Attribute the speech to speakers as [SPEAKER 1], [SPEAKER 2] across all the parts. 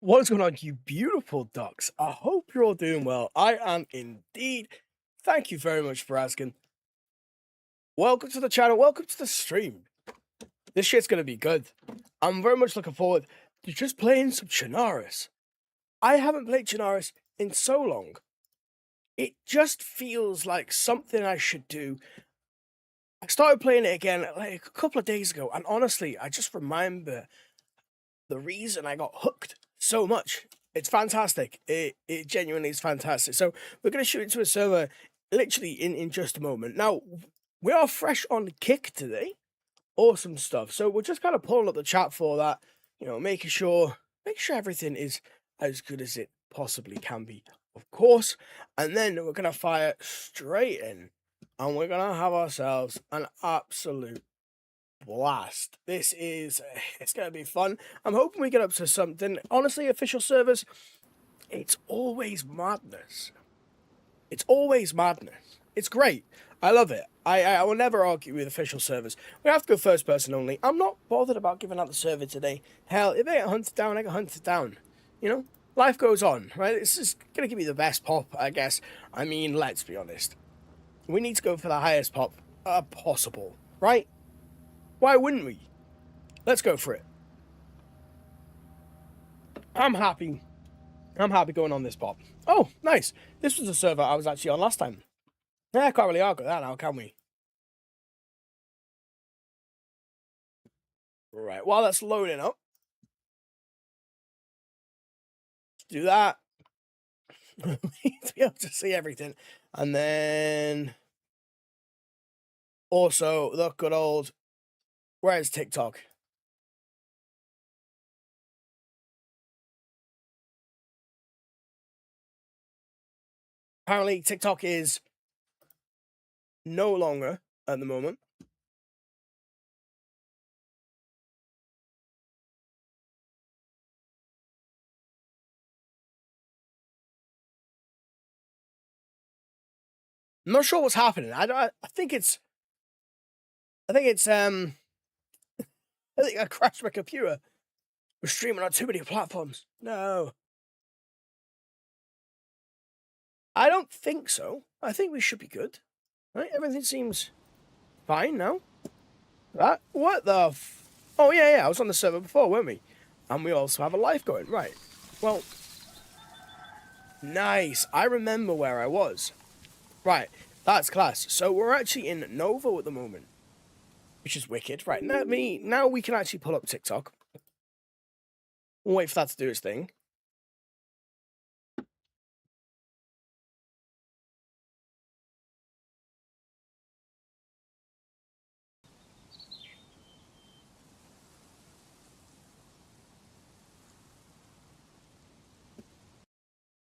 [SPEAKER 1] What is going on, you beautiful ducks? I hope you're all doing well. I am indeed. Thank you very much for asking. Welcome to the channel. Welcome to the stream. This shit's going to be good. I'm very much looking forward to just playing some Chernarus. I haven't played Chernarus in so long. It just feels like something I should do. I started playing it again like a couple of days ago, and honestly, I just remember the reason I got hooked so much. It's fantastic. It genuinely is fantastic. So we're going to shoot into a server literally in just a moment. Now, we are fresh on kick today. Awesome stuff. So we're just kind of pulling up the chat for that, making sure everything is as good as it possibly can be, of course. And then we're going to fire straight in, and we're going to have ourselves an absolute blast. It's gonna be fun. I'm hoping we get up to something. Honestly, official servers, it's always madness. It's always madness. It's great. I love it. I will never argue with official servers. We have to go first person only. I'm not bothered about giving out the server today. Hell, if I get hunted down, I get hunted down. Life goes on, right? It's just gonna give me the best pop, I guess. I mean, let's be honest. We need to go for the highest pop possible, right? Why wouldn't we? Let's go for it. I'm happy. I'm happy going on this pop. Oh, nice. This was a server I was actually on last time. Yeah, I can't really argue that now, can we? Right, while that's loading up, let's do that. We need to be able to see everything. And then also the good old, where's TikTok? Apparently TikTok is no longer at the moment. I'm not sure what's happening. I think I think I crashed my computer. We're streaming on too many platforms. No. I don't think so. I think we should be good. Right? Everything seems fine now. What the oh, yeah, I was on the server before, weren't we? And we also have a life going. Right. Well, nice. I remember where I was. Right. That's class. So we're actually in Novo at the moment, which is wicked. Right. Now we can actually pull up TikTok. We'll wait for that to do its thing.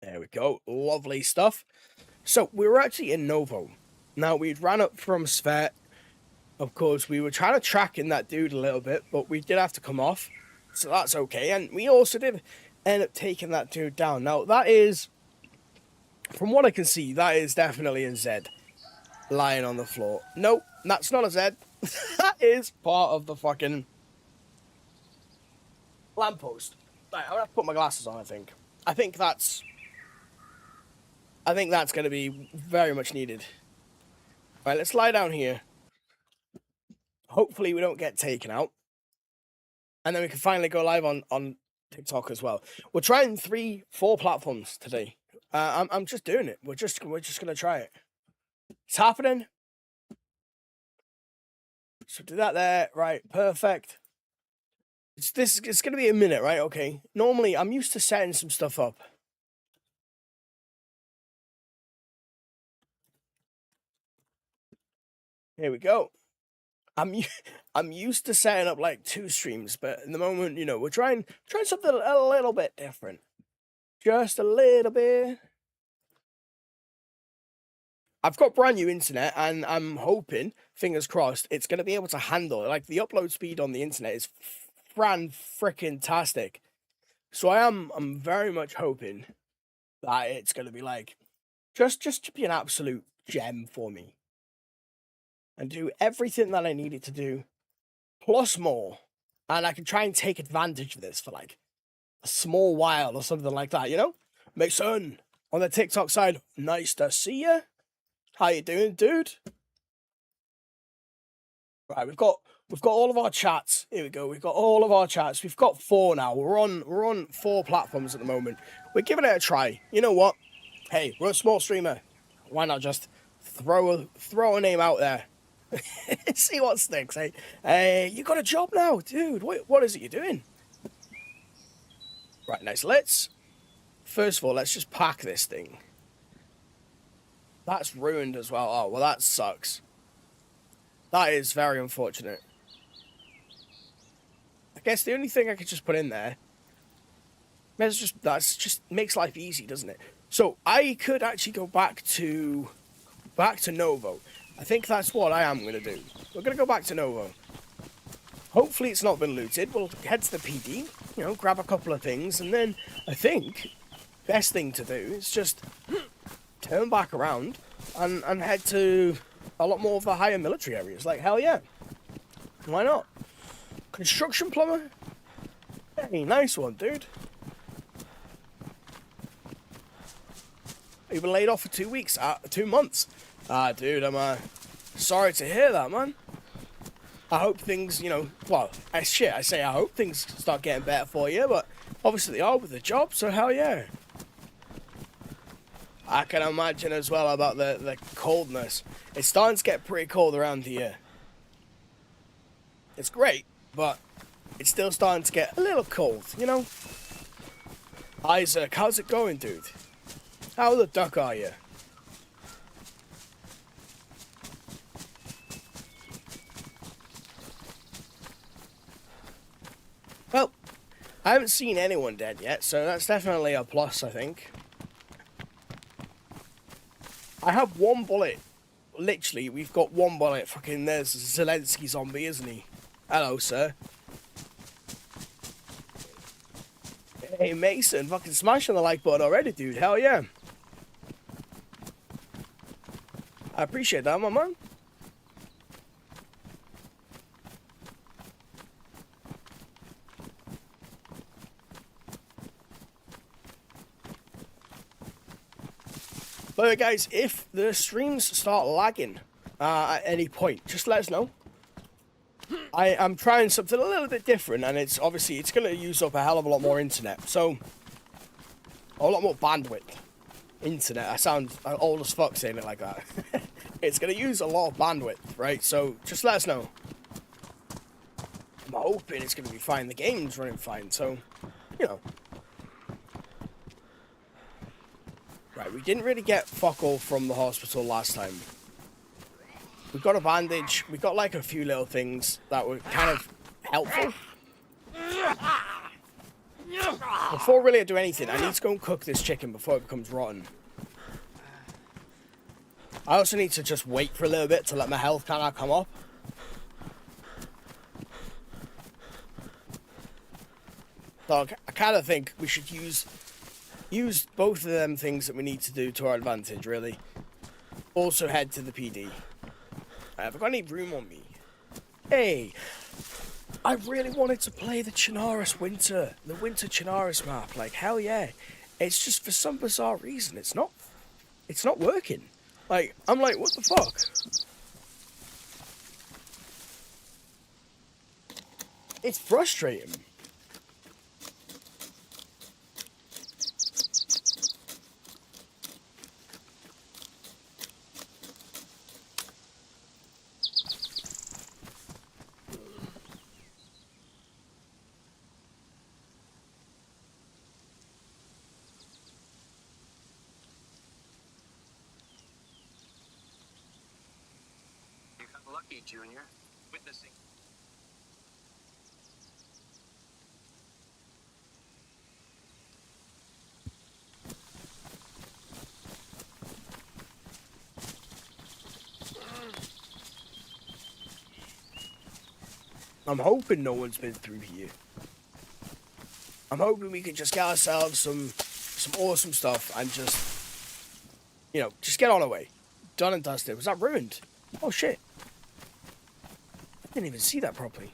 [SPEAKER 1] There we go. Lovely stuff. So we were actually in Novo. Now we'd ran up from Svet. Of course, we were trying to track in that dude a little bit, but we did have to come off. So that's okay. And we also did end up taking that dude down. Now that is, from what I can see, that is definitely a Zed lying on the floor. Nope, that's not a Zed. That is part of the fucking lamppost. Right, I'm gonna have to put my glasses on, I think. I think that's going to be very much needed. Right, let's lie down here. Hopefully we don't get taken out. And then we can finally go live on TikTok as well. We're trying 3-4 platforms today. I'm just doing it. We're just gonna try it. It's happening. So do that there. Right, perfect. It's gonna be a minute, right? Okay. Normally I'm used to setting some stuff up. Here we go. I'm used to setting up like 2 streams, but in the moment, we're trying something a little bit different. Just a little bit. I've got brand new internet, and I'm hoping, fingers crossed, it's going to be able to handle it. Like, the upload speed on the internet is freaking-tastic. So I'm very much hoping that it's going to be like, just to be an absolute gem for me. And do everything that I need it to do, plus more. And I can try and take advantage of this for like a small while or something like that, you know? Mason, on the TikTok side, nice to see you. How you doing, dude? Right, we've got all of our chats. Here we go. We've got all of our chats. We've got 4 now. We're on 4 platforms at the moment. We're giving it a try. You know what? Hey, we're a small streamer. Why not just throw a name out there? See what sticks, hey? Hey, you got a job now, dude. What is it you're doing? Right, nice. First of all, let's just pack this thing. That's ruined as well. Oh, well, that sucks. That is very unfortunate. I guess the only thing I could just put in there, that's just makes life easy, doesn't it? So I could actually go back to Novo. I think that's what I am gonna do. We're gonna go back to Novo. Hopefully it's not been looted. We'll head to the PD, you know, grab a couple of things, and then I think best thing to do is just turn back around and head to a lot more of the higher military areas. Like, hell yeah. Why not? Construction plumber? Hey, nice one, dude. You've been laid off for 2 weeks, 2 months. Dude, I'm sorry to hear that, man. I hope things, you know, well, I hope things start getting better for you, but obviously they are with the job, so hell yeah. I can imagine as well about the coldness. It's starting to get pretty cold around here. It's great, but it's still starting to get a little cold, you know? Isaac, how's it going, dude? How the duck are you? Well, I haven't seen anyone dead yet, so that's definitely a plus, I think. I have 1 bullet. Literally, we've got 1 bullet. Fucking, there's Zelensky zombie, isn't he? Hello, sir. Hey, Mason, fucking smashing the like button already, dude. Hell yeah. I appreciate that, my man. But guys, if the streams start lagging at any point, just let us know. I am trying something a little bit different, and it's going to use up a hell of a lot more internet. So, a lot more bandwidth. Internet. I sound old as fuck saying it like that. It's going to use a lot of bandwidth, right? So, just let us know. I'm hoping it's going to be fine. The game's running fine, so, you know. Right, we didn't really get fuck all from the hospital last time. We got a bandage. We got like a few little things that were kind of helpful. Before really I do anything, I need to go and cook this chicken before it becomes rotten. I also need to just wait for a little bit to let my health kind of come up. So I kind of think we should use both of them things that we need to do to our advantage, really. Also head to the PD. Have I got any room on me? Hey, I really wanted to play the Chernarus the winter Chernarus map. Like, hell yeah. It's just for some bizarre reason, it's not working. Like, I'm like, what the fuck? It's frustrating.
[SPEAKER 2] Lucky, Junior. Witnessing.
[SPEAKER 1] I'm hoping no one's been through here. I'm hoping we can just get ourselves some awesome stuff and just, you know, just get on our way. Done and dusted. Was that ruined? Oh shit. I didn't even see that properly.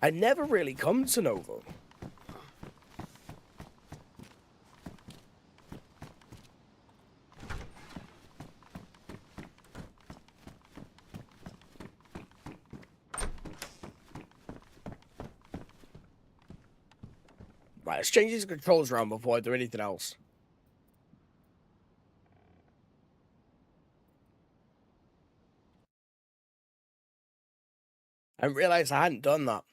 [SPEAKER 1] I never really come to Novo. Right, let's change these controls around before I do anything else. I realized I hadn't done that.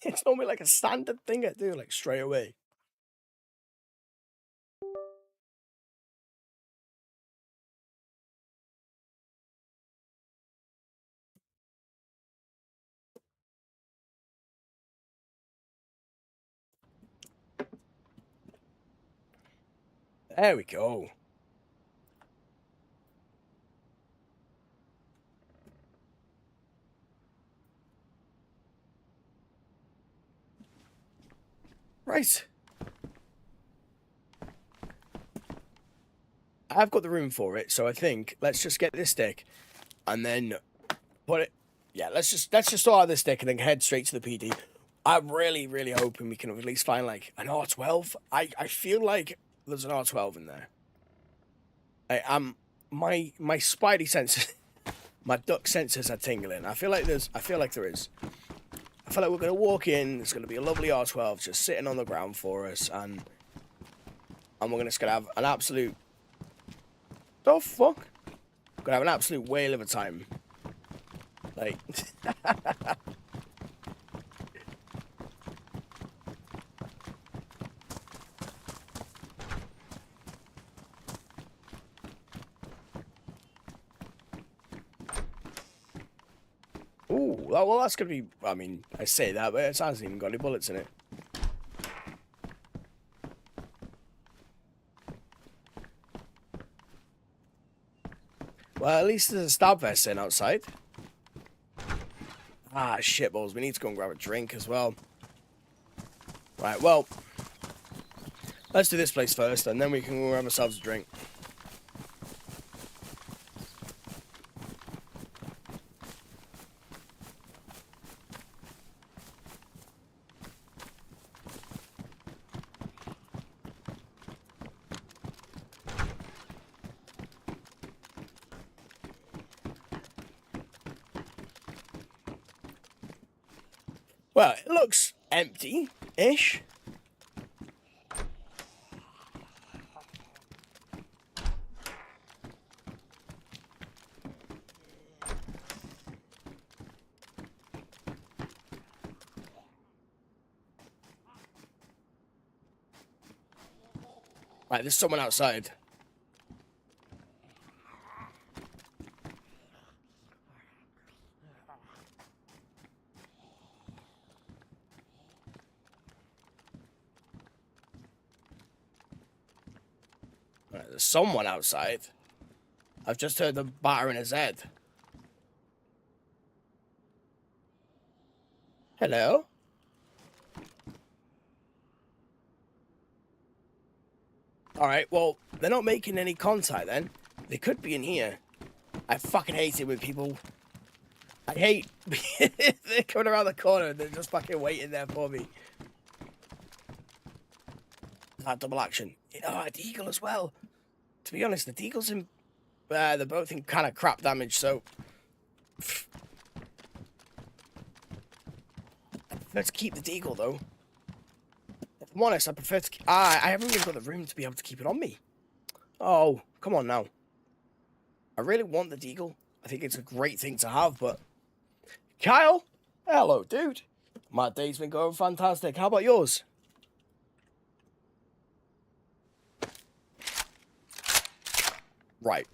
[SPEAKER 1] It's normally like a standard thing I do, like straight away. There we go. Right. I've got the room for it, so I think let's just get this stick and then put it. Yeah, let's just sort out this stick and then head straight to the PD. I'm really hoping we can at least find like an R12. I feel like there's an R12 in there. My spidey senses, my duck senses are tingling. I feel like there is. I feel like we're gonna walk in. There's gonna be a lovely R12 just sitting on the ground for us, and we're just gonna have an absolute. The fuck? We're gonna have an absolute whale of a time. Like. Ooh, well, that's gonna be. I mean, I say that, but it hasn't even got any bullets in it. Well, at least there's a stab vest in outside. Ah, shitballs. We need to go and grab a drink as well. Right, well, let's do this place first, and then we can go grab ourselves a drink. Well, it looks empty-ish. Right, there's someone outside. Right, there's someone outside. I've just heard the batter in his head. Hello? Alright, well, they're not making any contact then. They could be in here. I fucking hate it when people... I hate... they're coming around the corner and they're just fucking waiting there for me. That double action. Oh, a deagle as well. To be honest, the deagle's in... they're both in kind of crap damage, so... Let's keep the deagle, though. If I'm honest, I prefer to... I haven't even got the room to be able to keep it on me. Oh, come on now. I really want the deagle. I think it's a great thing to have, but... Kyle? Hello, dude. My day's been going fantastic. How about yours? Right.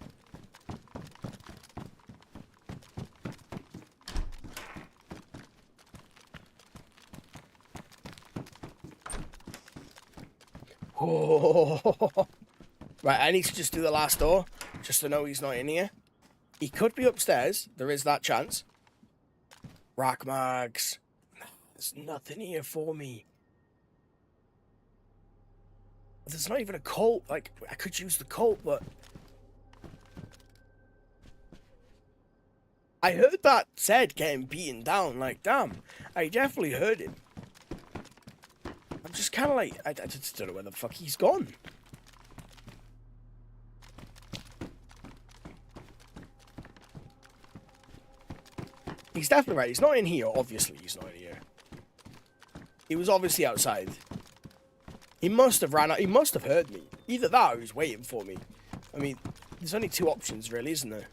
[SPEAKER 1] Oh. Right, I need to just do the last door, just to know he's not in here. He could be upstairs. There is that chance. Rack mags. There's nothing here for me. There's not even a Colt. Like, I could use the Colt, but... I heard that said getting beaten down. Like, damn, I definitely heard him. I'm just kind of like, I just don't know where the fuck he's gone. He's definitely right. He's not in here. Obviously, he's not in here. He was obviously outside. He must have ran out. He must have heard me. Either that or he was waiting for me. I mean, there's only two options, really, isn't there?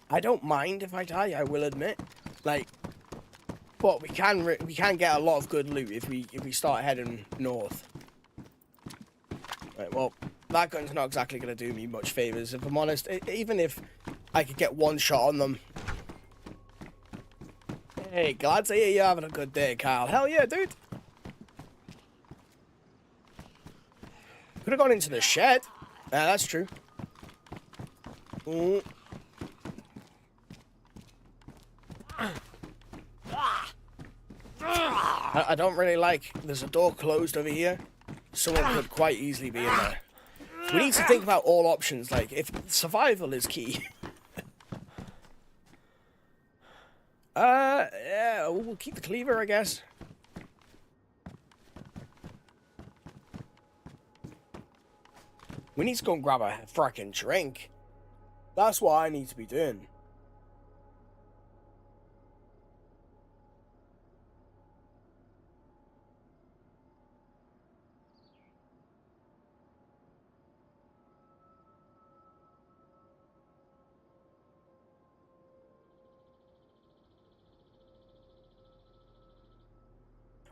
[SPEAKER 1] I don't mind if I die, I will admit. Like, but we can get a lot of good loot if we start heading north. Right, well, that gun's not exactly going to do me much favors, if I'm honest. Even if I could get one shot on them. Hey, glad to hear you're having a good day, Kyle. Hell yeah, dude. Could have gone into the shed. That's true. Ooh. I don't really like... There's a door closed over here. Someone could quite easily be in there. We need to think about all options. Like, if survival is key... yeah, we'll keep the cleaver, I guess. We need to go and grab a frickin' drink. That's what I need to be doing.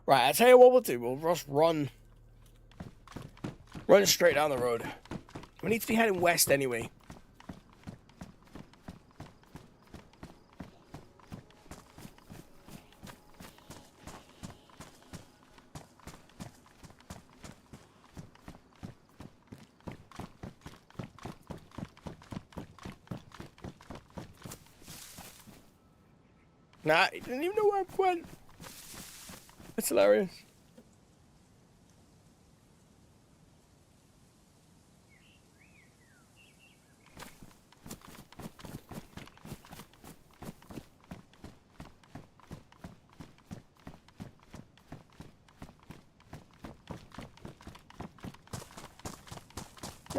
[SPEAKER 1] Right, I'll tell you what we'll do. We'll just run straight down the road. We need to be heading west anyway. Nah, he didn't even know where I went. That's hilarious.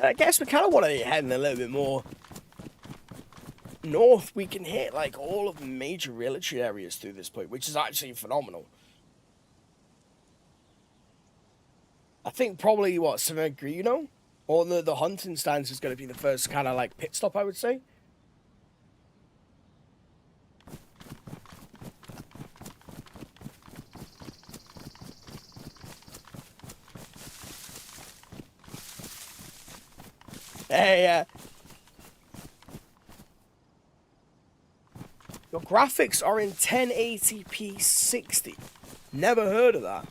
[SPEAKER 1] I guess we kind of want to head in a little bit more north. We can hit like all of the major military areas through this point, which is actually phenomenal. I think probably what, Severino or the hunting stance is going to be the first kind of like pit stop, I would say. Hey, your graphics are in 1080p 60. Never heard of that.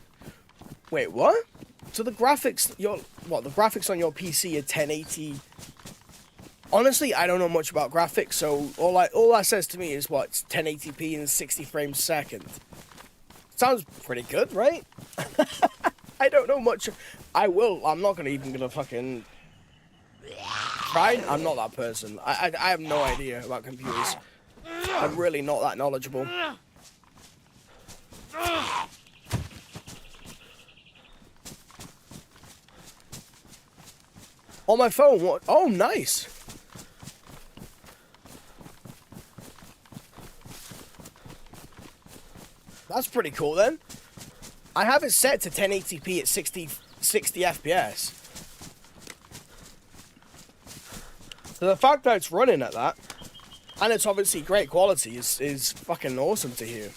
[SPEAKER 1] Wait, what? So the graphics, the graphics on your PC are 1080. Honestly, I don't know much about graphics, so all that says to me is what, it's 1080p and 60 frames a second. Sounds pretty good, right? I don't know much. I'm not gonna fucking try. I'm not that person. I have no idea about computers. I'm really not that knowledgeable. On my phone, what? Oh, nice. That's pretty cool then. I have it set to 1080p at 60 FPS. So the fact that it's running at that, and it's obviously great quality, is fucking awesome to hear.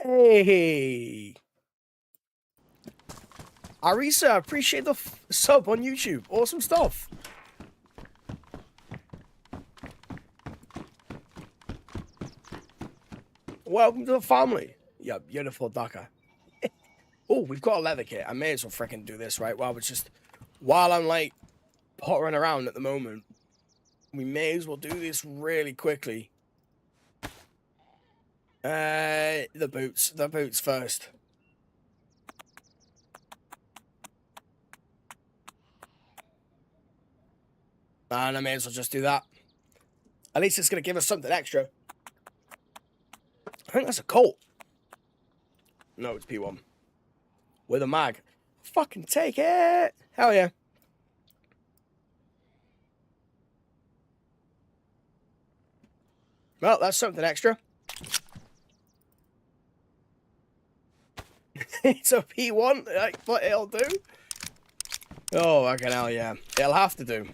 [SPEAKER 1] Hey, Arisa, appreciate the sub on YouTube. Awesome stuff. welcome to the family. You beautiful ducker. Oh, we've got a leather kit. I may as well freaking do this, right? While I'm like pottering around at the moment, we may as well do this really quickly. The boots first. And I may as well just do that. At least it's going to give us something extra. I think that's a Colt. No, it's P1. With a mag. Fucking take it. Hell yeah. Well, that's something extra. It's a P1, like, but it'll do. Oh, fucking hell, yeah. It'll have to do.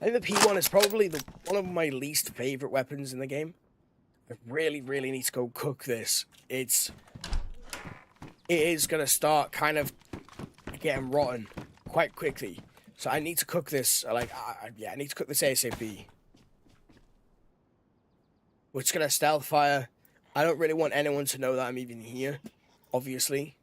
[SPEAKER 1] I think the P1 is probably one of my least favorite weapons in the game. I really, really need to go cook this. It is going to start kind of getting rotten quite quickly. So I need to cook this, I need to cook this ASAP. We're just going to stealth fire. I don't really want anyone to know that I'm even here, obviously.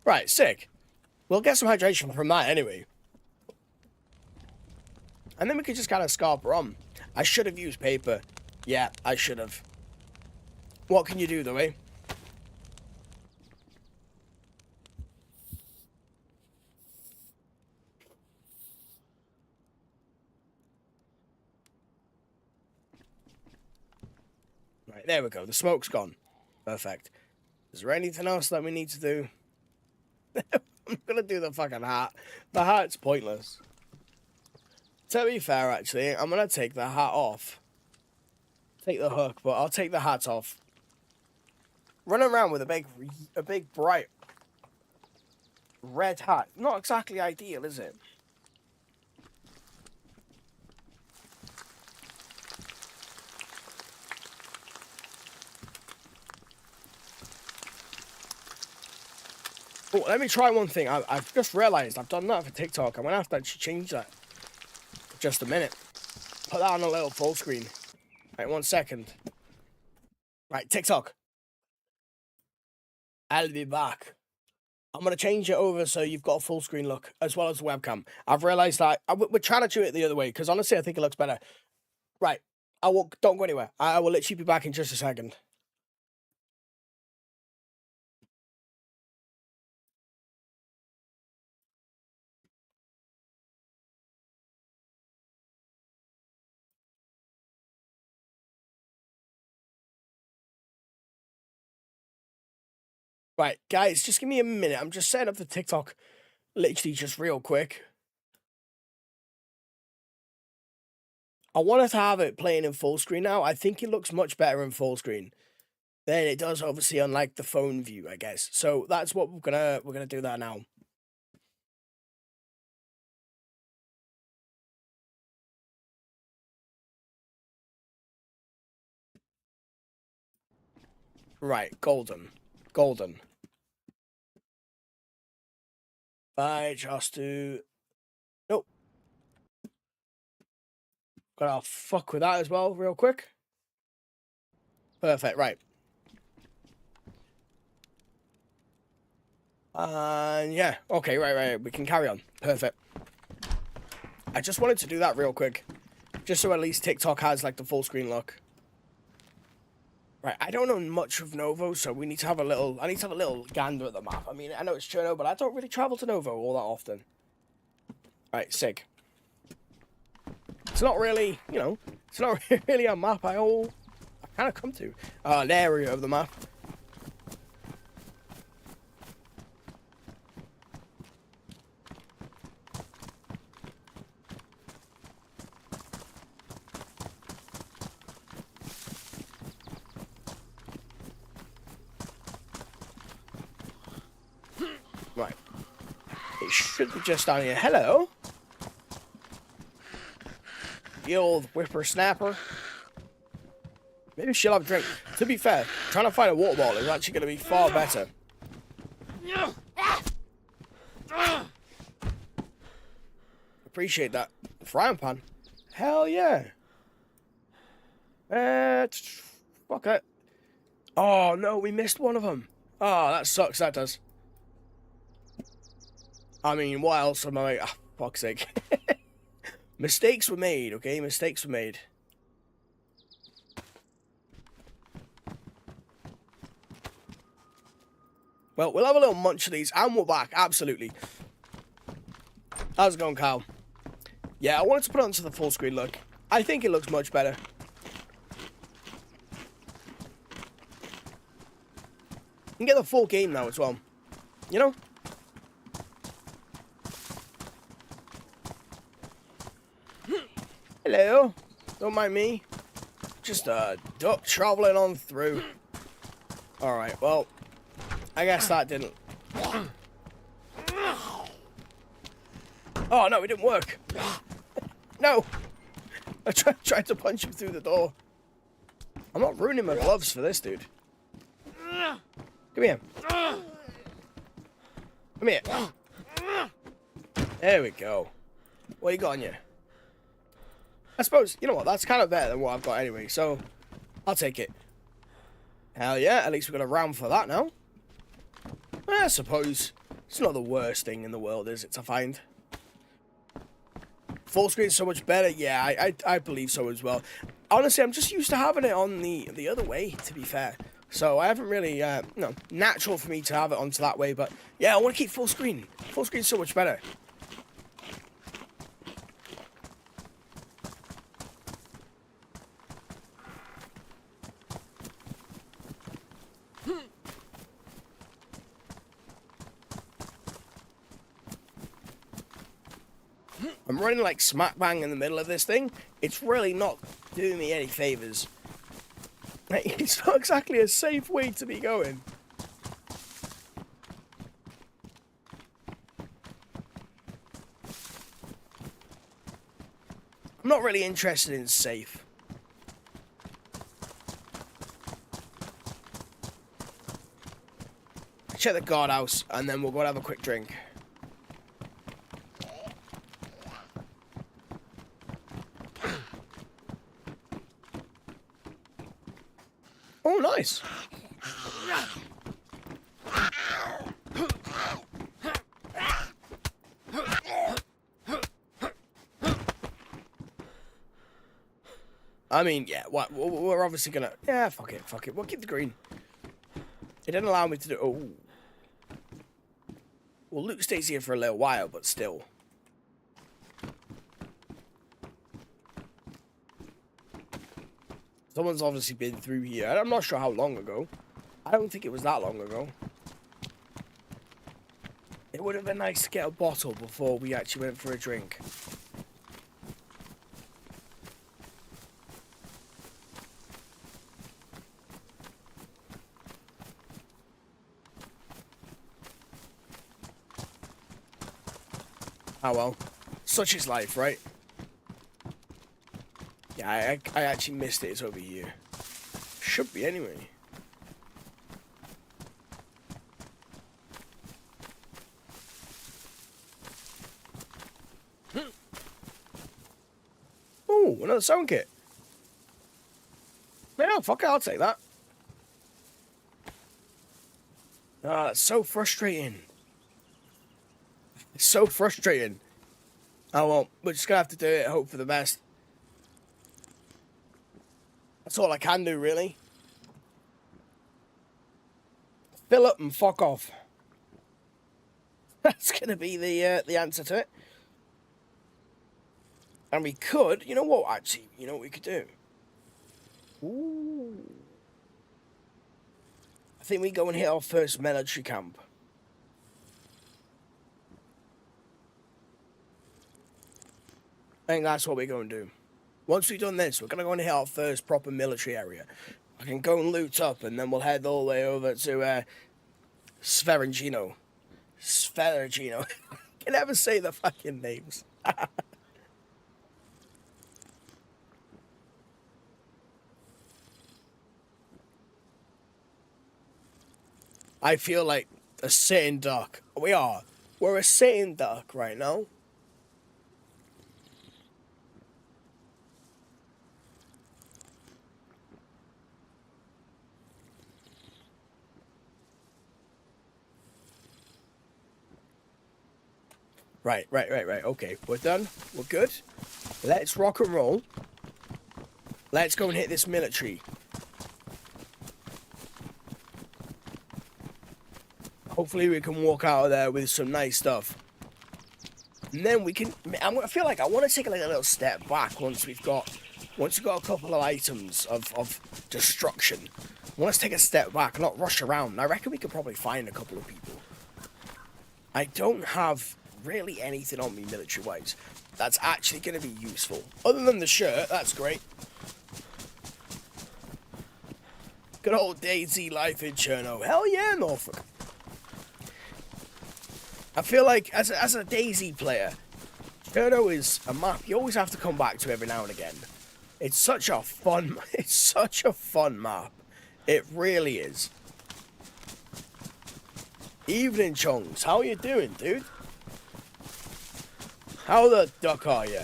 [SPEAKER 1] Right, sick. We'll get some hydration from that anyway. And then we could just kind of scarper on. I should have used paper. Yeah, I should have. What can you do, though, eh? Right, there we go. The smoke's gone. Perfect. Is there anything else that we need to do? I'm gonna do the fucking hat. The hat's pointless. To be fair, actually, I'm gonna take the hat off. Take the hook, but I'll take the hat off. Running around with a big bright red hat. Not exactly ideal, is it? Oh, let me try one thing. I've just realised I've done that for TikTok. I'm going to have to actually change that. Just a minute. Put that on a little full screen. Right, 1 second. Right, TikTok. I'll be back. I'm going to change it over so you've got a full screen look, as well as the webcam. I've realised that we're trying to do it the other way, because honestly, I think it looks better. Right, don't go anywhere. I will literally be back in just a second. Right, guys, just give me a minute. I'm just setting up the TikTok literally just real quick. I wanted to have it playing in full screen now. I think it looks much better in full screen than it does, obviously, on like the phone view, I guess. So that's what we're gonna do that now. Right, golden. I just do. Nope. Gotta fuck with that as well, real quick. Perfect, right. And yeah, okay, right. We can carry on. Perfect. I just wanted to do that real quick, just so at least TikTok has like the full screen look. Right, I don't know much of Novo, so we need to have a little. I need to have a little gander at the map. I mean, I know it's Chernarus, but I don't really travel to Novo all that often. Right, sick. It's not really, it's not really a map I kind of come to. An area of the map. Right. It should be just down here. Hello. The old whippersnapper. Maybe she'll have a drink. To be fair, trying to find a water bottle is actually going to be far better. Appreciate that. Frying pan. Hell yeah. Fuck it. Oh no, we missed one of them. Oh, that sucks, that does. I mean, what else am I... Ah, fuck's sake. Mistakes were made, okay? Mistakes were made. Well, we'll have a little munch of these, and we're back, absolutely. How's it going, Kyle? Yeah, I wanted to put it onto the full screen look. I think it looks much better. You can get the full game now as well. You know? Hello. Don't mind me. Just a duck traveling on through. Alright, well, I guess that didn't... Oh, no, it didn't work. No. I tried to punch him through the door. I'm not ruining my gloves for this, dude. Come here. Come here. There we go. What you got on you? I suppose, you know what, that's kind of better than what I've got anyway, so I'll take it. Hell yeah, at least we've got a round for that now. I suppose it's not the worst thing in the world, is it, to find? Full screen's so much better, yeah, I believe so as well. Honestly, I'm just used to having it on the other way, to be fair. So I haven't really, no, natural for me to have it onto that way, but yeah, I want to keep full screen. Full screen's so much better. I'm running like smack bang in the middle of this thing. It's really not doing me any favors. It's not exactly a safe way to be going. I'm not really interested in safe. Check the guardhouse and then we'll go and have a quick drink. Oh, nice. I mean, yeah, what we're obviously gonna... Yeah, fuck it. We'll keep the green. It didn't allow me to do... Oh. Well, Luke stays here for a little while, but still. Someone's obviously been through here. I'm not sure how long ago. I don't think it was that long ago. It would have been nice to get a bottle before we actually went for a drink. Oh well. Such is life, right? Yeah, I actually missed it. It's over here. Should be anyway. Oh, another sound kit. Yeah, fuck it, I'll take that. Ah, that's so frustrating. It's so frustrating. Oh well, we're just gonna have to do it, hope for the best. That's all I can do, really. Fill up and fuck off. That's gonna be the answer to it. And we could, you know what, actually, you know what we could do? Ooh. I think we go and hit our first military camp. I think that's what we're going to do. Once we've done this, we're going to go and hit our first proper military area. I can go and loot up, and then we'll head all the way over to Sverangino. Sferagino. Can never say the fucking names. I feel like a sitting duck. We are. We're a sitting duck right now. Right. Okay, we're done. We're good. Let's rock and roll. Let's go and hit this military. Hopefully we can walk out of there with some nice stuff. And then we can... I feel like I want to take like a little step back once we've got a couple of items of destruction. I want to take a step back, not rush around. I reckon we could probably find a couple of people. I don't have really anything on me military-wise that's actually going to be useful. Other than the shirt, that's great. Good old DayZ life in Cherno. Hell yeah, Norfolk. I feel like as a DayZ player, Cherno is a map you always have to come back to every now and again. It's such a fun map. It really is. Evening, Chongs. How you doing, dude? How the duck are you?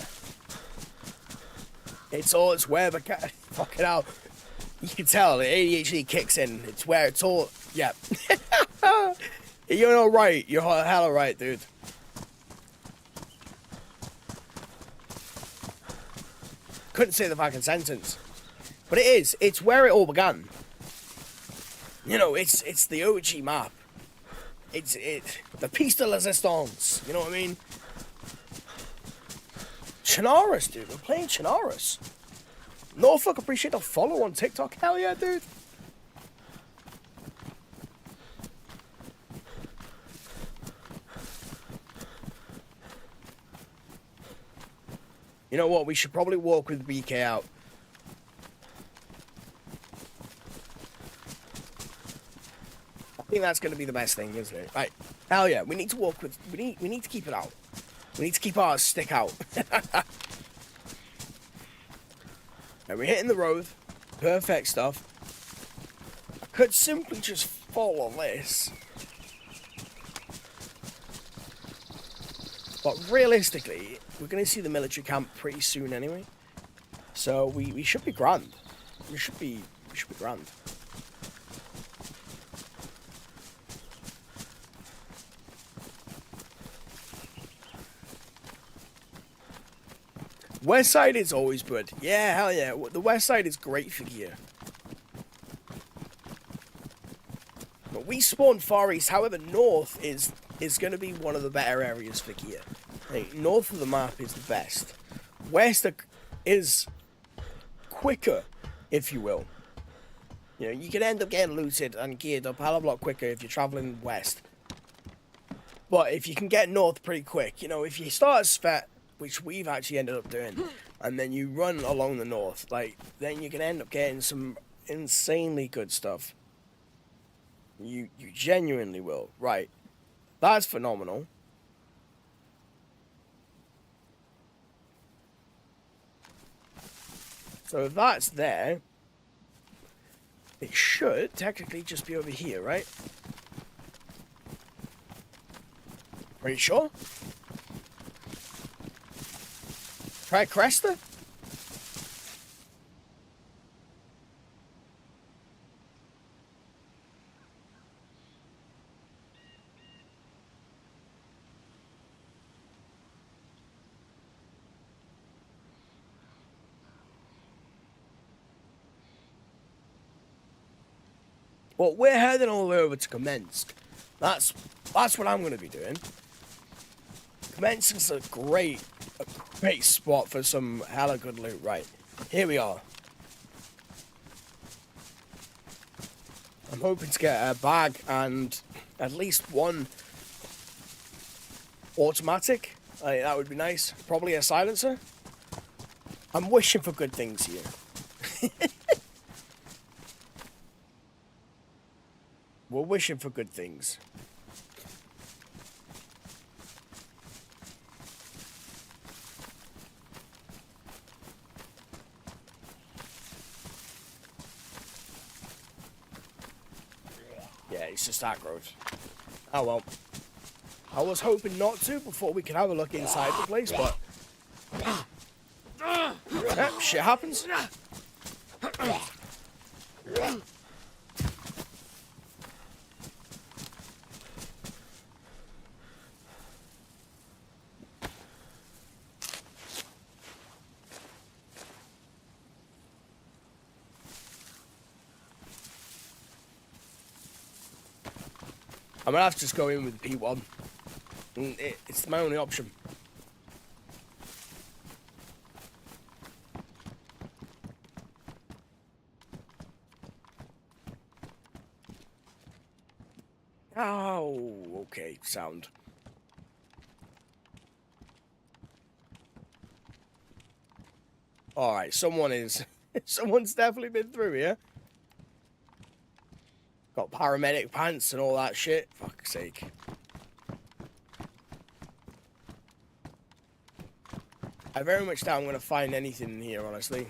[SPEAKER 1] It's where the cat... Fucking hell. You can tell the ADHD kicks in. It's where it's all... Yeah. You're all right. You're hella right, dude. Couldn't say the fucking sentence. But it is. It's where it all began. You know, it's the OG map. It's the piece de resistance. You know what I mean? Chernarus, dude. We're playing Chernarus. Norfolk, appreciate the follow on TikTok. Hell yeah, dude. You know what? We should probably walk with BK out. I think that's going to be the best thing, isn't it? Right. Hell yeah. We need to walk with... We need to keep it out. We need to keep our stick out. And we're hitting the road. Perfect stuff. I could simply just follow this. But realistically, we're going to see the military camp pretty soon anyway. So we should be grand. We should be grand. West side is always good. Yeah, hell yeah. The west side is great for gear. But we spawn far east. However, north is going to be one of the better areas for gear. Like, north of the map is the best. West is quicker, if you will. You know, you can end up getting looted and geared up a hell of a lot quicker if you're traveling west. But if you can get north pretty quick, you know, if you start as Svet, which we've actually ended up doing, and then you run along the north, like, then you can end up getting some insanely good stuff. You genuinely will. Right. That's phenomenal. So if that's there, it should technically just be over here, right? Pretty sure? Try Cresta? Well, we're heading all the way over to Kamensk. That's what I'm going to be doing. Kamensk is a great spot for some hella good loot. Right, here we are. I'm hoping to get a bag and at least one automatic. That would be nice. Probably a silencer. I'm wishing for good things here. We're wishing for good things. it's just aggroed. Oh well. I was hoping not to before we could have a look inside the place, but... Yep, shit happens. I'm gonna have to just go in with P1. It's my only option. Oh, okay, sound. Alright, someone's definitely been through here. Got paramedic pants and all that shit. Fuck's sake. I very much doubt I'm going to find anything in here, honestly.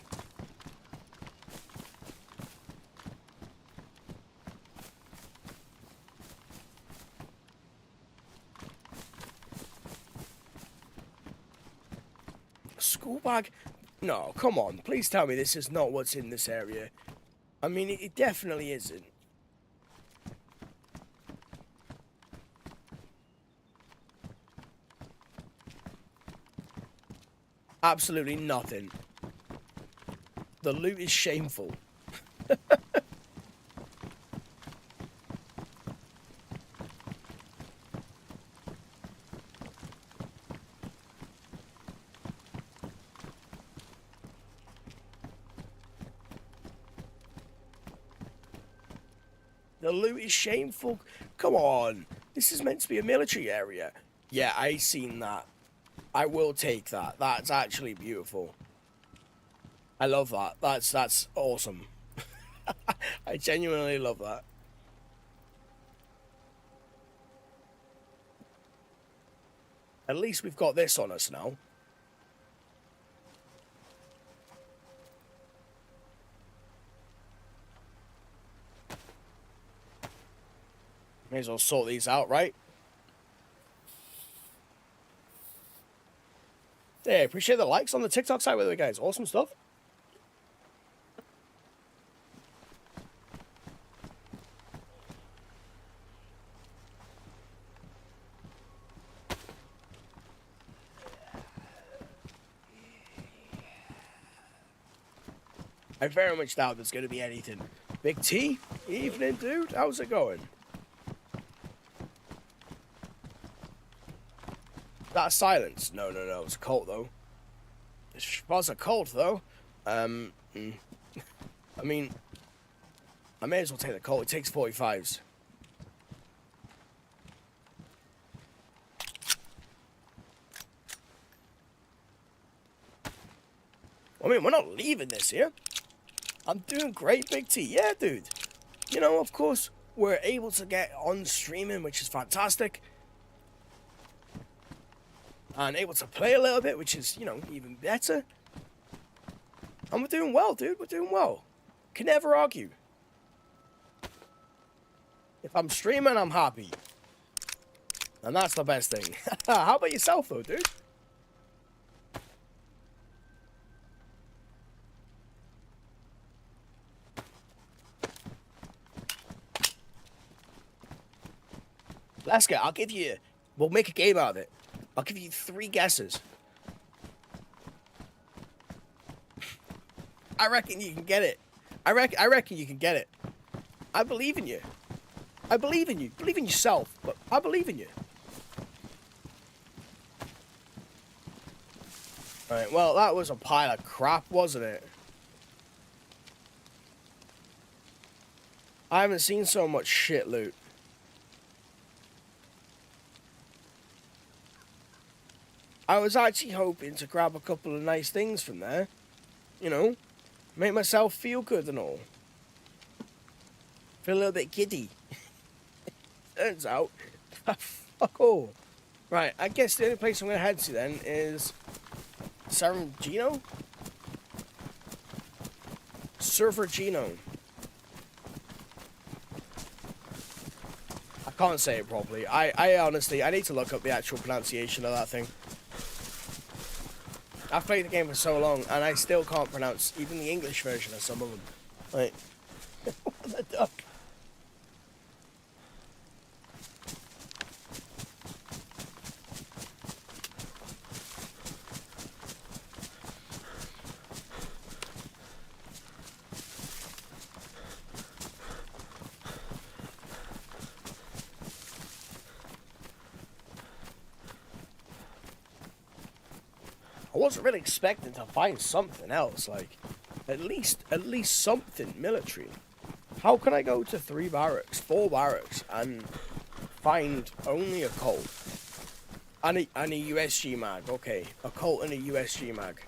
[SPEAKER 1] School bag? No, come on. Please tell me this is not what's in this area. I mean, it definitely isn't. Absolutely nothing. The loot is shameful. The loot is shameful. Come on. This is meant to be a military area. Yeah, I seen that. I will take that. That's actually beautiful. I love that. That's awesome. I genuinely love that. At least we've got this on us now. May as well sort these out, right? Yeah, appreciate the likes on the TikTok side with it, guys. Awesome stuff. I very much doubt there's going to be anything. Big T? Evening, dude. How's it going? That silence? No. It's a cult, though. It was a cult, though. I mean, I may as well take the cult. It takes 45s. I mean, we're not leaving this here. I'm doing great, Big T. Yeah, dude. You know, of course, we're able to get on streaming, which is fantastic. And able to play a little bit, which is, you know, even better. And we're doing well, dude. We're doing well. Can never argue. If I'm streaming, I'm happy. And that's the best thing. How about yourself, though, dude? Let's go. I'll give you... We'll make a game out of it. I'll give you 3 guesses. I reckon you can get it. I reckon you can get it. I believe in you. I believe in you. Believe in yourself, but I believe in you. Alright, well, that was a pile of crap, wasn't it? I haven't seen so much shit loot. I was actually hoping to grab a couple of nice things from there. You know, make myself feel good and all. Feel a little bit giddy. Turns out, fuck all. Right, I guess the only place I'm going to head to then is Sarangino? Server Gino. can't say it properly. I honestly, I need to look up the actual pronunciation of that thing. I've played the game for so long, and I still can't pronounce even the English version of some of them. Like, what the duck? I wasn't really expecting to find something else, like, at least something military. How can I go to 4 barracks, and find only a Colt? And a USG mag, okay. A Colt and a USG mag.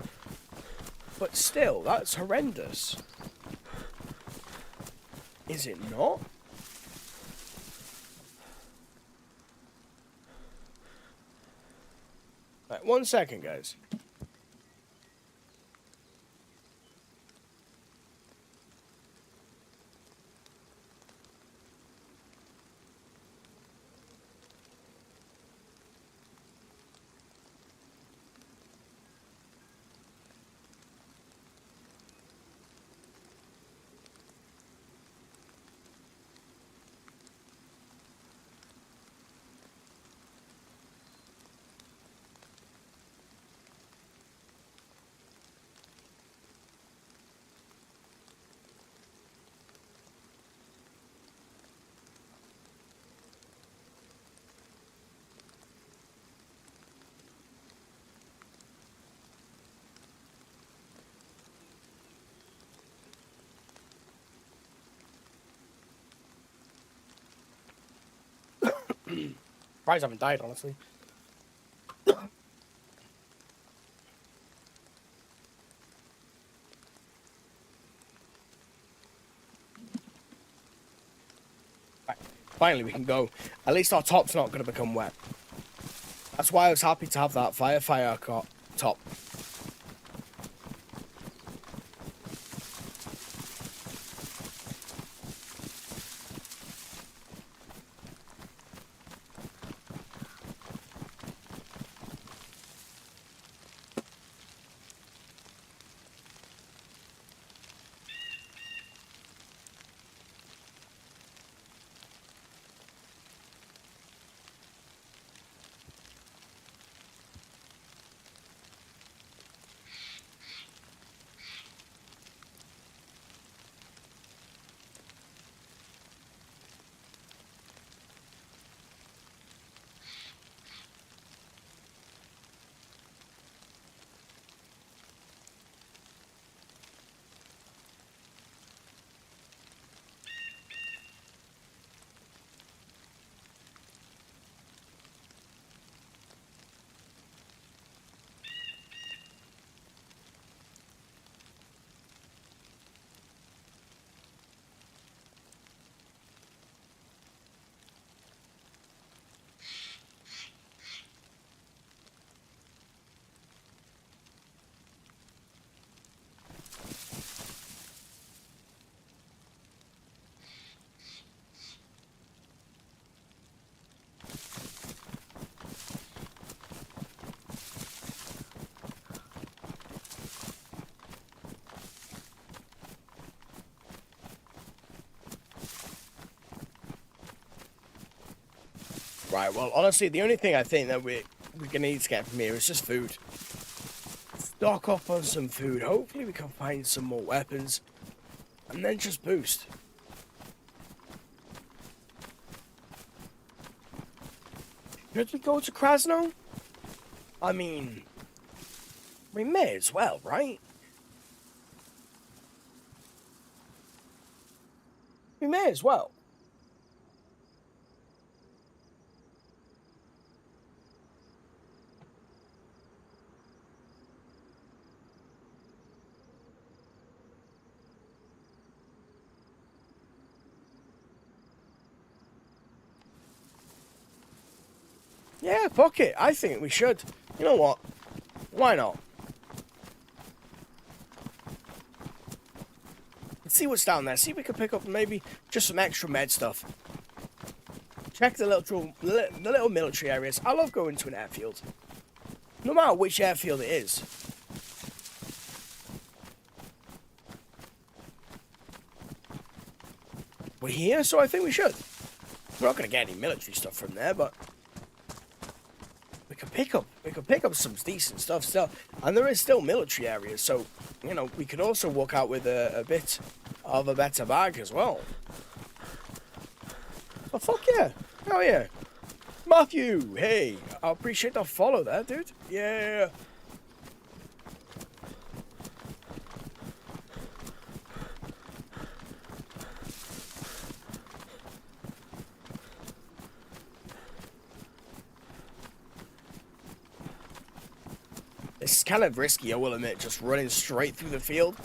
[SPEAKER 1] But still, that's horrendous. Is it not? Right, 1 second, guys. Surprised I haven't died, honestly. Right. Finally, we can go. At least our top's not going to become wet. That's why I was happy to have that fire top. Right, well, honestly, the only thing I think that we're going to need to get from here is just food. Stock up on some food. Hopefully we can find some more weapons. And then just boost. Should we go to Krasno? I mean, we may as well, right? We may as well. Yeah, fuck it. I think we should. You know what? Why not? Let's see what's down there. See if we can pick up maybe just some extra med stuff. Check the little military areas. I love going to an airfield. No matter which airfield it is. We're here, so I think we should. We're not going to get any military stuff from there, but we can pick up some decent stuff still. And there is still military areas, so, you know, we could also walk out with a bit of a better bag as well. Oh, fuck yeah. Hell yeah. Matthew, hey, I appreciate the follow there, dude. Yeah. It's kind of risky, I will admit, just running straight through the field.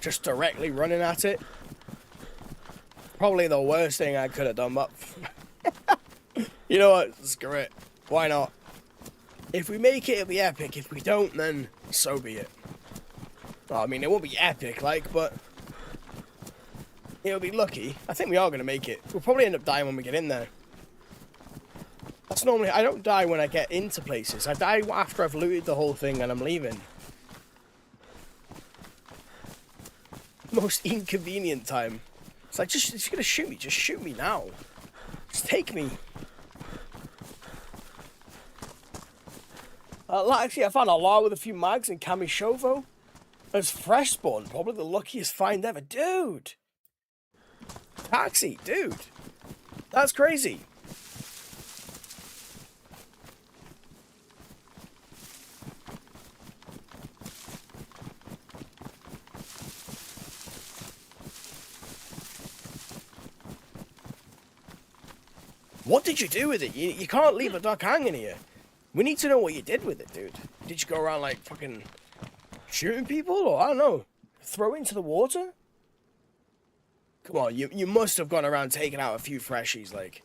[SPEAKER 1] Just directly running at it. Probably the worst thing I could have done, but... You know what? Screw it. Why not? If we make it, it'll be epic. If we don't, then so be it. Well, I mean, it won't be epic, like, but... It'll be lucky. I think we are going to make it. We'll probably end up dying when we get in there. That's normally... I don't die when I get into places. I die after I've looted the whole thing and I'm leaving. Most inconvenient time. It's like, it's gonna shoot me. Just shoot me now. Just take me. Actually, I found a lot with a few mags in Kamishovo. As fresh spawn, probably the luckiest find ever. Dude! Taxi, dude! That's crazy. What did you do with it? You can't leave a duck hanging here. We need to know what you did with it, dude. Did you go around, like, fucking shooting people? Or, I don't know, throw it into the water? Come on, you must have gone around taking out a few freshies, like.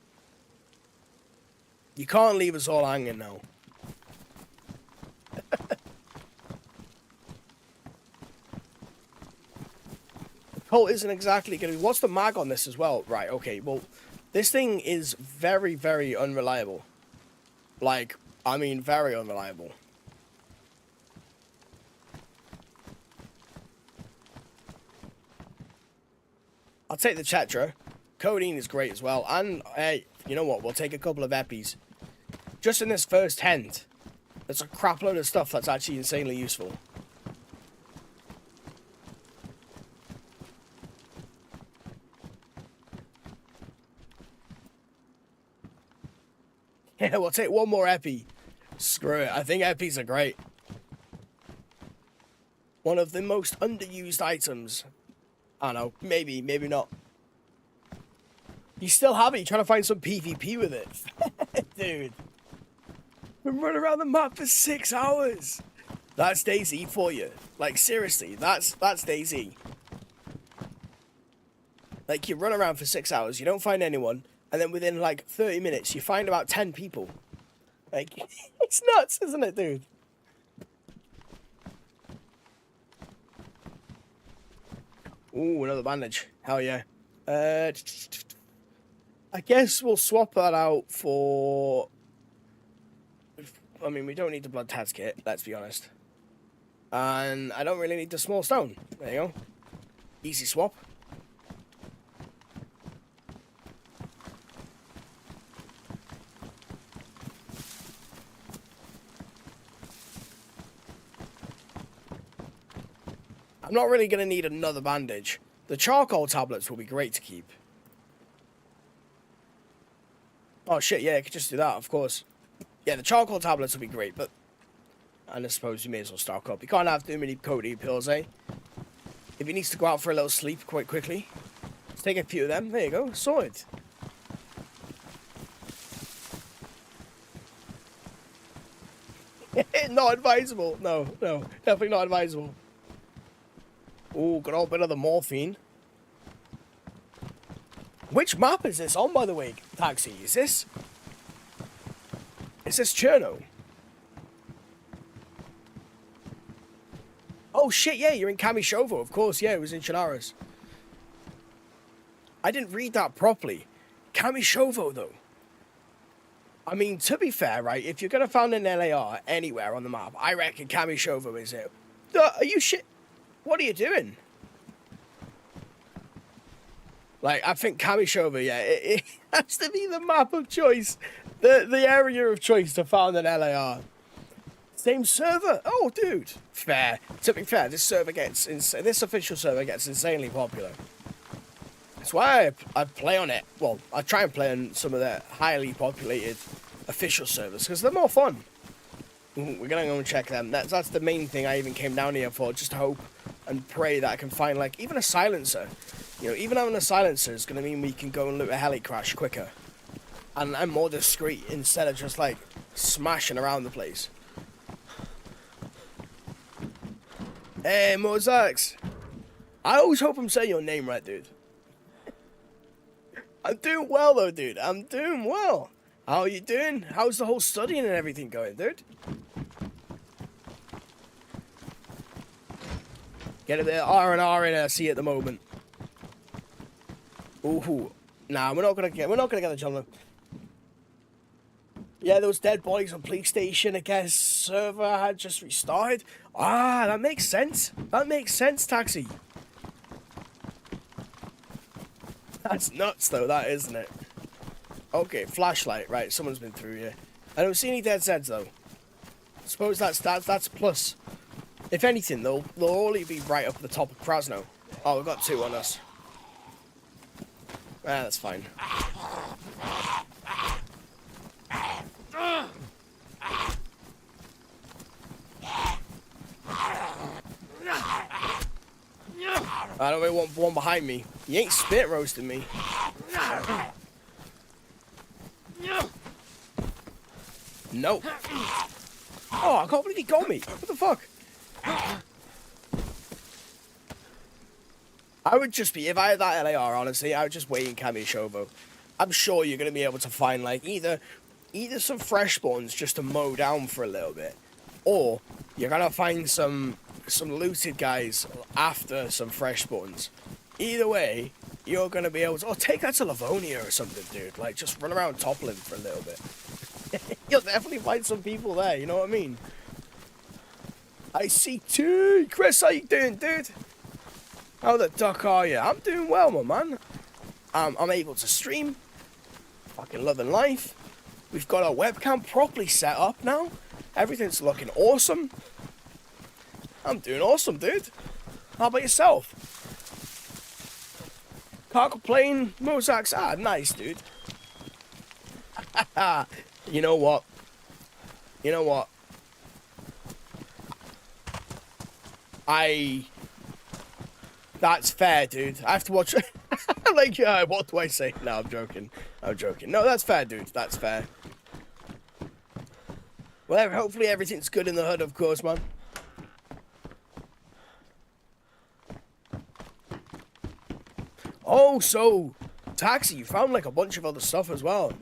[SPEAKER 1] You can't leave us all hanging now. The Colt isn't exactly going to be... What's the mag on this as well? Right, okay, well... This thing is very, very unreliable. Like, I mean, very unreliable. I'll take the Tetra. Codeine is great as well. And, hey, you know what? We'll take a couple of Eppies. Just in this first tent, there's a crap load of stuff that's actually insanely useful. Yeah, we'll take one more Epi. Screw it. I think Epis are great. One of the most underused items. I don't know. Maybe, maybe not. You still have it. You're trying to find some PvP with it. Dude. Been running around the map for 6 hours. That's DayZ for you. Like, seriously. That's DayZ. Like, you run around for 6 hours. You don't find anyone. And then within, like, 30 minutes, you find about 10 people. Like, it's nuts, isn't it, dude? Ooh, another bandage. Hell yeah. I guess we'll swap that out for... I mean, we don't need the blood tats kit, let's be honest. And I don't really need the small stone. There you go. Easy swap. I'm not really going to need another bandage. The charcoal tablets will be great to keep. Oh shit, yeah, I could just do that, of course. Yeah, the charcoal tablets will be great, but... And I suppose you may as well stock up. You can't have too many codeine pills, eh? If he needs to go out for a little sleep quite quickly, let's take a few of them. There you go, sorted. Not advisable. No, definitely not advisable. Ooh, good old bit of the morphine. Which map is this on, by the way, Taxi? Is this Cherno? Oh shit, yeah, you're in Kamishovo, of course, yeah, it was in Chernarus. I didn't read that properly. Kamishovo, though. I mean, to be fair, right, if you're going to find an LAR anywhere on the map, I reckon Kamishovo is it. Are you shit? What are you doing? Like, I think Kamishovo, yeah, it has to be the map of choice. The area of choice to find an LAR. Same server? Oh, dude. Fair. To be fair, this official server gets insanely popular. That's why I play on it. Well, I try and play on some of the highly populated official servers because they're more fun. We're gonna go and check them. That's the main thing I even came down here for. Just to hope and pray that I can find like even a silencer. You know, even having a silencer is gonna mean we can go and loot a heli crash quicker, and I'm more discreet instead of just like smashing around the place. Hey, Mozax. I always hope I'm saying your name right, dude. I'm doing well, though, dude. I'm doing well. How are you doing? How's the whole studying and everything going, dude? Get a bit of R&R in C at the moment. Ooh. Nah, we're not gonna get the gentleman. Yeah, those dead bodies on police station, I guess server had just restarted. Ah, that makes sense. That makes sense, Taxi. That's nuts, though, that, isn't it? Okay, flashlight. Right, someone's been through here. I don't see any dead Zeds, though. I suppose that's a plus. If anything, they'll only be right up at the top of Krasno. Oh, we've got two on us. Ah, that's fine. I don't really want one behind me. You ain't spit roasting me. No. Oh, I can't believe he got me. What the fuck? I would just be, if I had that LAR, honestly, I would just wait in Kamishovo. I'm sure you're going to be able to find, like, either some fresh spawns just to mow down for a little bit, or you're going to find some looted guys after some fresh spawns. Either way, you're going to be able to... Oh, take that to Livonia or something, dude. Like, just run around toppling for a little bit. You'll definitely find some people there, you know what I mean? I see two. Chris, how you doing, dude? How the duck are you? I'm doing well, my man. I'm able to stream. Fucking loving life. We've got our webcam properly set up now. Everything's looking awesome. I'm doing awesome, dude. How about yourself? Can't complain. Mozax, nice, dude. You know what? That's fair, dude. I have to watch... Like, what do I say? No, I'm joking. No, that's fair, dude. That's fair. Well, hopefully everything's good in the hood, of course, man. Oh, so... Taxi, you found, like, a bunch of other stuff as well.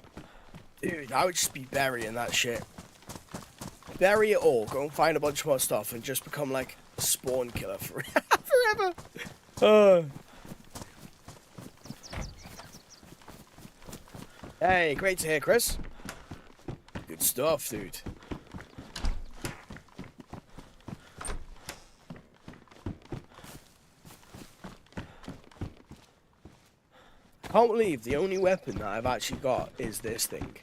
[SPEAKER 1] Dude, I would just be burying that shit. Bury it all. Go and find a bunch more stuff and just become, like, a spawn killer forever. Hey, great to hear, Chris. Good stuff, dude. I can't believe the only weapon that I've actually got is this thing.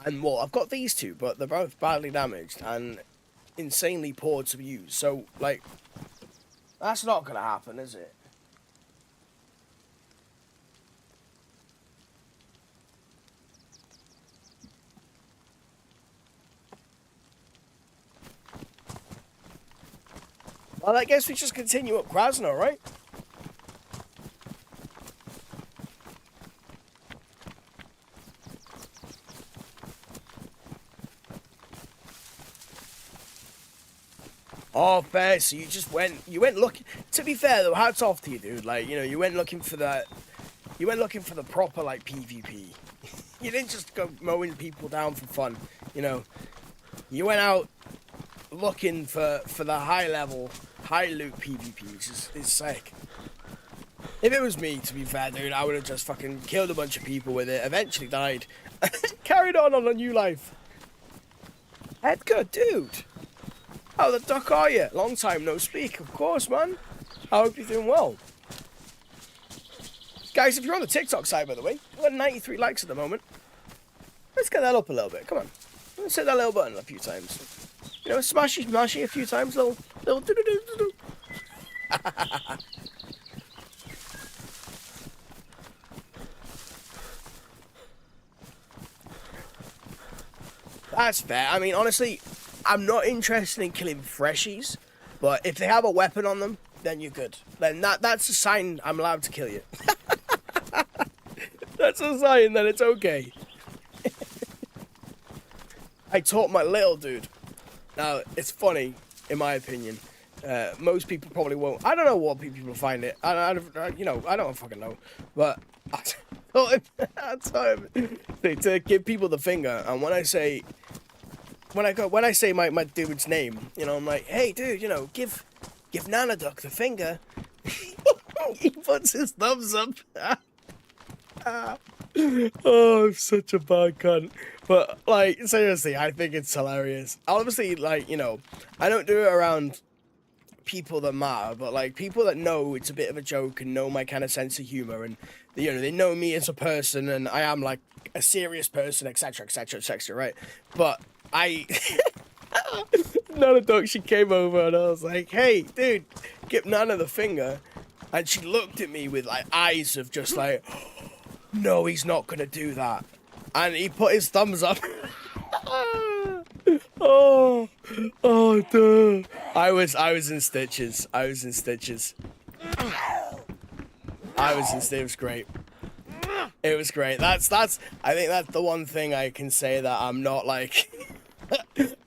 [SPEAKER 1] And well, I've got these two, but they're both badly damaged and insanely poor to use. So, like, that's not gonna happen, is it? Well, I guess we just continue up Krasno, right? Oh, fair. So you went looking. To be fair though, hats off to you, dude. Like, you know, you went looking for the proper like PvP. You didn't just go mowing people down for fun. You know, you went out looking for the high level, high loot PvP, which is sick. If it was me, to be fair, dude, I would have just fucking killed a bunch of people with it, eventually died, Carried on a new life. Edgar, dude. How the duck are you? Long time no speak, of course, man. I hope you're doing well. Guys, if you're on the TikTok side, by the way, we've got 93 likes at the moment. Let's get that up a little bit. Come on. Let's hit that little button a few times. You know, smashy a few times. Little do-do-do-do-do. That's fair. I mean, honestly, I'm not interested in killing freshies, but if they have a weapon on them, then you're good. Then that's a sign I'm allowed to kill you. That's a sign that it's okay. I taught my little dude. Now, it's funny, in my opinion. Most people probably won't. I don't know what people find it. I don't fucking know. But I taught him to give people the finger. And when I say my dude's name, you know, I'm like, hey, dude, you know, give Nana Duck the finger. He puts his thumbs up. Oh, I'm such a bad cunt. But, like, seriously, I think it's hilarious. Obviously, like, you know, I don't do it around people that matter, but, like, people that know it's a bit of a joke and know my kind of sense of humor, and, you know, they know me as a person, and I am, like, a serious person, etc., etc., etc., right? But Nana Duck, she came over, and I was like, hey, dude, give Nana the finger. And she looked at me with, like, eyes of just, like, no, he's not gonna do that. And he put his thumbs up. Oh, dude. I was in stitches. It was great. It was great. I think that's the one thing I can say that I'm not, like,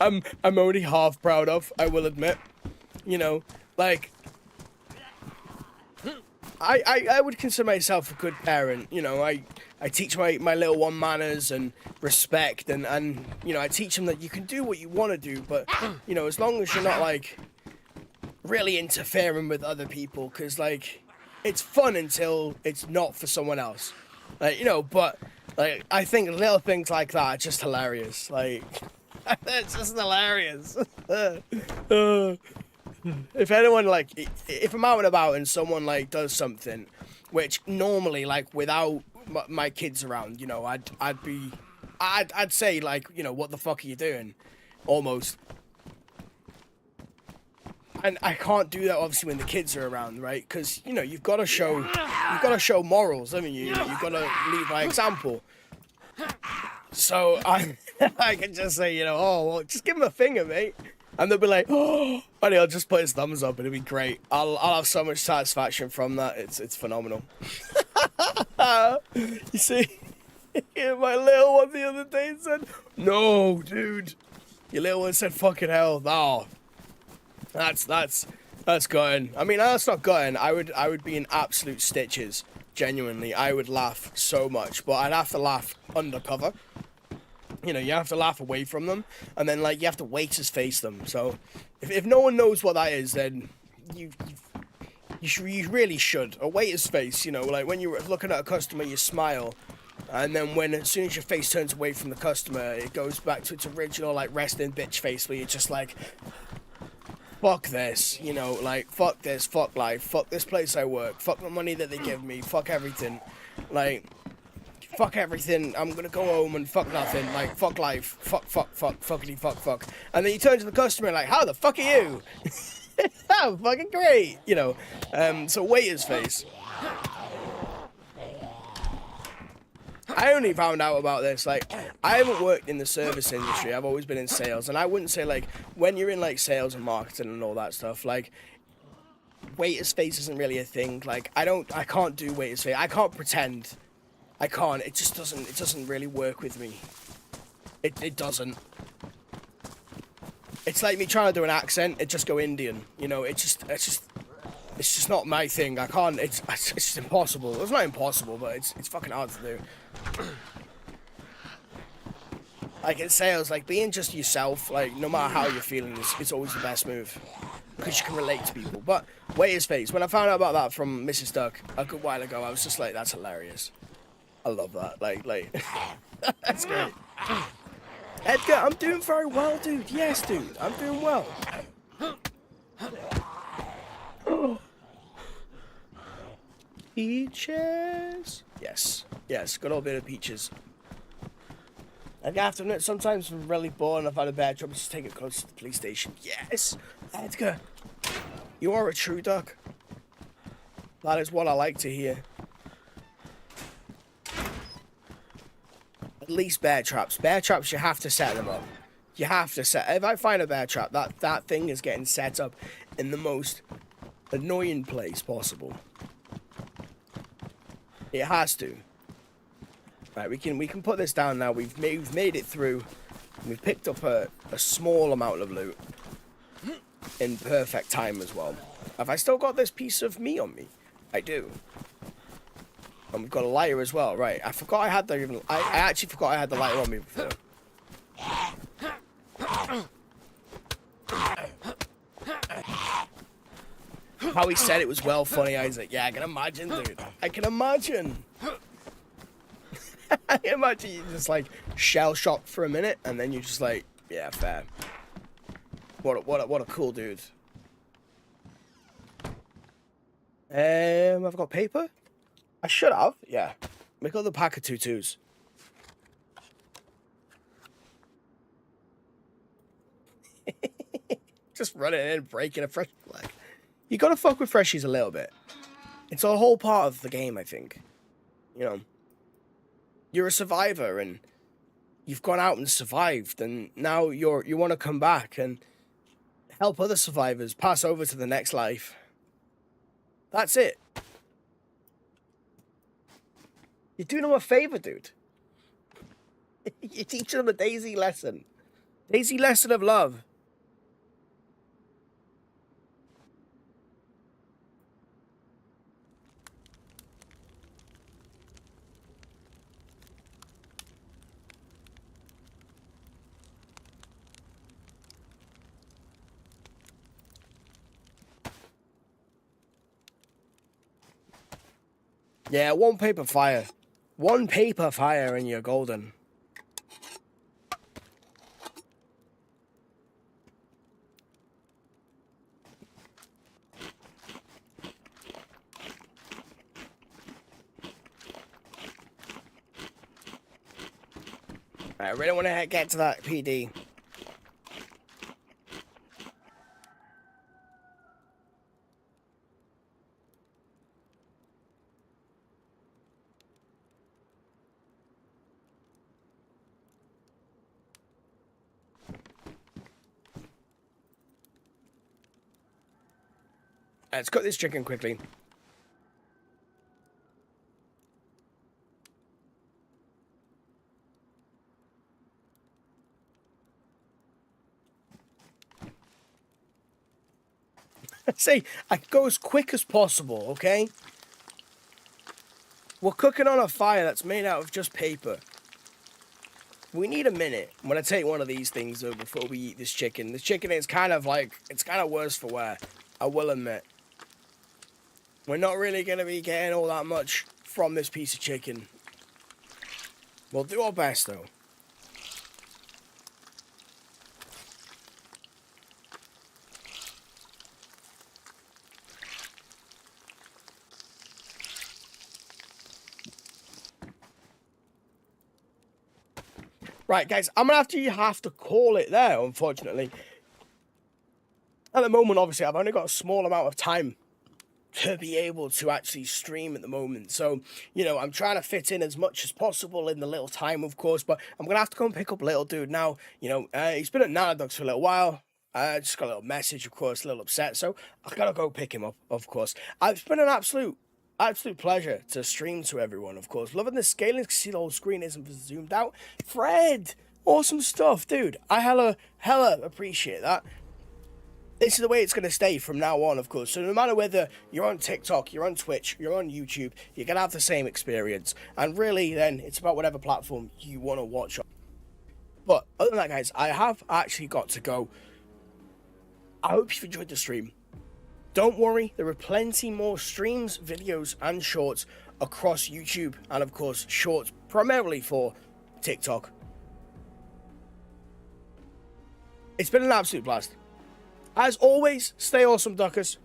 [SPEAKER 1] I'm only half proud of, I will admit. You know, like, I would consider myself a good parent. You know, I teach my little one manners and respect, and you know, I teach them that you can do what you want to do, but, you know, as long as you're not, like, really interfering with other people, because, like, it's fun until it's not for someone else. Like, you know, but, like, I think little things like that are just hilarious. Like, it's just hilarious. If anyone, like, if I'm out and about and someone, like, does something, which normally, like, without my kids around, you know, I'd say, like, you know, what the fuck are you doing? Almost. And I can't do that, obviously, when the kids are around, right? Because, you know, you've got to show morals, haven't you? You've got to lead by example. So I can just say, you know, oh, well, just give him a finger, mate. And they'll be like, oh, and he'll just put his thumbs up, and it'll be great. I'll have so much satisfaction from that. It's phenomenal. You see, my little one the other day said, no, dude. Your little one said, fucking hell. Oh, that's gutting. I mean, that's not gutting. I would be in absolute stitches. Genuinely, I would laugh so much, but I'd have to laugh undercover. You know, you have to laugh away from them, and then, like, you have to wait to face them. So, if no one knows what that is, then you really should. A waiter's face, you know, like, when you're looking at a customer, you smile, and then as soon as your face turns away from the customer, it goes back to its original, like, resting bitch face, where you're just like, fuck this, you know, like, fuck this, fuck life, fuck this place I work, fuck the money that they give me, fuck everything, like, fuck everything, I'm gonna go home and fuck nothing, like, fuck life, fuckity fuck. And then you turn to the customer like, how the fuck are you? Oh, fucking great, you know. So waiter's face. I only found out about this, like, I haven't worked in the service industry, I've always been in sales, and I wouldn't say, like, when you're in, like, sales and marketing and all that stuff, like, waiter's face isn't really a thing. Like, I can't do waiter's face, I can't pretend. I can't. It just doesn't really work with me. It doesn't. It's like me trying to do an accent. It just go Indian. You know. It's just not my thing. I can't. It's just impossible. It's not impossible, but it's fucking hard to do. Like in sales, like being just yourself, like no matter how you're feeling, it's always the best move. Because you can relate to people. But waiter's face. When I found out about that from Mrs. Duck a good while ago, I was just like, that's hilarious. I love that. Like, that's great. Edgar, I'm doing very well, dude. Yes, dude, I'm doing well. Peaches. Yes, yes, good old bit of peaches. I have to admit, sometimes I'm really bored and I've had a bad job, just take it close to the police station. Yes, Edgar, you are a true duck. That is what I like to hear. At least bear traps. Bear traps, you have to set them up. You have to set. If I find a bear trap, that thing is getting set up in the most annoying place possible. It has to. Right, we can put this down now. We've made it through. We've picked up a small amount of loot in perfect time as well. Have I still got this piece of meat on me? I do. And we've got a lighter as well. Right, I forgot I had the I actually forgot I had the lighter on me before. How he said it was well funny. I was like, yeah, I can imagine, dude. I can imagine. I can imagine you just like shell shocked for a minute, and then you're just like, yeah, fair. What a cool dude. I've got paper. I should have, yeah. We got the pack of 2-2s. Just running in and breaking a fresh leg. You gotta fuck with freshies a little bit. It's a whole part of the game, I think. You know, you're a survivor and you've gone out and survived, and now you want to come back and help other survivors pass over to the next life. That's it. You're doing them a favor, dude. You're teaching them a DayZ lesson. DayZ lesson of love. Yeah, one paper fire. One paper fire and you're golden. I really want to get to that PD. Let's cook this chicken quickly. See, I go as quick as possible, okay? We're cooking on a fire that's made out of just paper. We need a minute. I'm gonna take one of these things though before we eat this chicken. This chicken is kind of like, it's kind of worse for wear, I will admit. We're not really gonna be getting all that much from this piece of chicken. We'll do our best though. Right, guys, I'm gonna have to call it there, unfortunately. At the moment, obviously, I've only got a small amount of time to be able to actually stream at the moment. So, you know, I'm trying to fit in as much as possible in the little time, of course, but I'm gonna have to go and pick up little dude now. You know, he's been at Nanodogs for a little while. I just got a little message, of course, a little upset, so I gotta go pick him up, of course. It's been an absolute pleasure to stream to everyone, of course. Loving the scaling, you can see the whole screen isn't zoomed out. Fred, awesome stuff, dude. I hella appreciate that. This is the way it's going to stay from now on, of course. So no matter whether you're on TikTok, you're on Twitch, you're on YouTube, you're going to have the same experience. And really, then, it's about whatever platform you want to watch on. But other than that, guys, I have actually got to go. I hope you've enjoyed the stream. Don't worry, there are plenty more streams, videos, and shorts across YouTube and, of course, shorts, primarily for TikTok. It's been an absolute blast. As always, stay awesome, Duckers.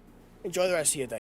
[SPEAKER 1] Enjoy the rest of your day.